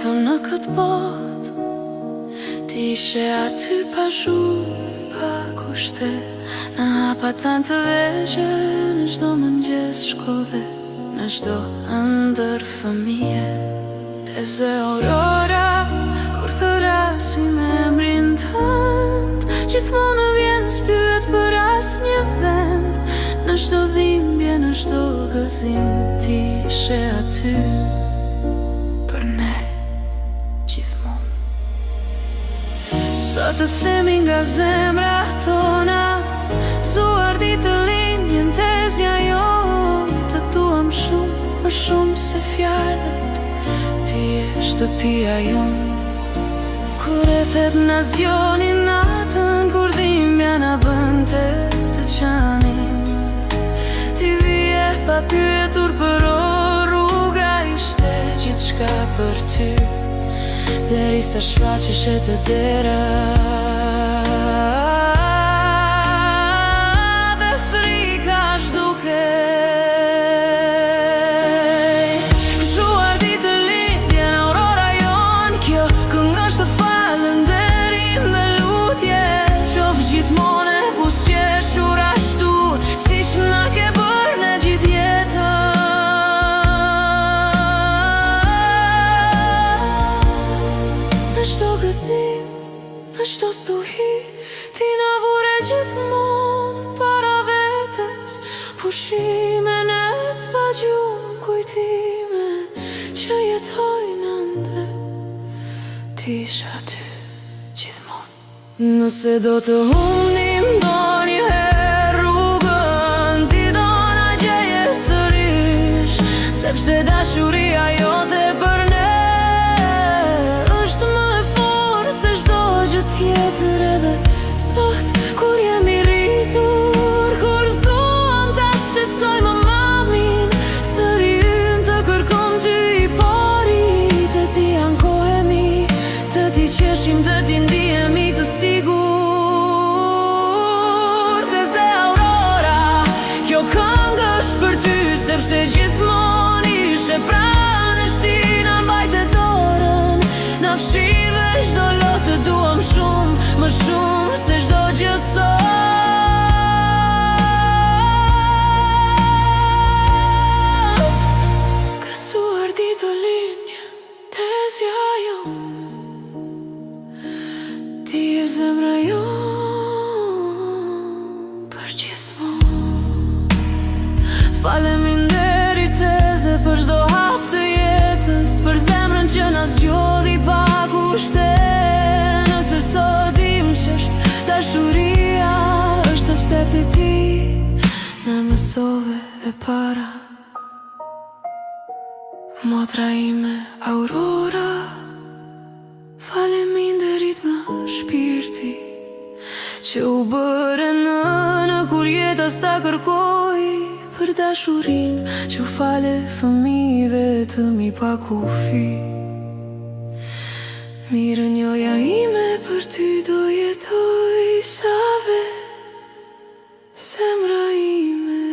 thëm në këtë botë, ti ishe aty pa shumë, pa kushte. Në hapa tanë të veqe, në çdo mëngjes shkove, në çdo ëndër fëmije. Teze Aurora, kur thërasi me emrin tënd, gjithmonë vjen s'pyet për asnjë vend. Në çdo dhimbje, në çdo gëzim, ti ishe aty për ne gjithmonë. Sot të themi nga zemra tona, zuar ditë linjën tezja jonë. Të duam shumë, më shumë se fjalët, ti je shtëpia jonë. Kur e thet na zgjoni natën, kur dhimbja na bënte të qanim, ti vije pa pyetur për orë, rruga ishte gjithçka për ty, derisa shfaqeshe të dera. Në çdo stuhi, ti na vure gjithmonë para vetes, pushimen e t'pa gjumë, kujtime që jetojnë ande, ti ishe aty gjithmonë. Nëse do të humnim ndonjëherë rrugën, ti do na gjeje sërish, sepse dashuria jote për ne tjetër. Edhe sot, kur jemi rritur, kur s'duam ta shqetësojmë mamin, sëri ynë të kërkon ty i pari, të ti ankohemi, të ti qeshim, të ti ndihemi të sigur. Teze Aurora, kjo këngë është për ty, sepse gjithmonë ishe pranë, shti na mbajte dorën, na fshive çdo lot, të duam shumë, më shumë se çdo gjë sot. Ka suar ditë linjë tezja jonë, ti je zemra jonë për gjithmonë. Faleminderit teze për çdo hap të jetës, për zemrën që na zgjodhi pa kushte. Nëse sot dim qështë dashuria është pse ti na mësove e para. Motra ime Aurora, faleminderit nga shpirti, që u bëre nënë kur jeta s'ta kërkoj, për dashurin që u fale fëmijëve të mi pa kufi. Mirë njoja ime për ty do jetoj save, zemra ime.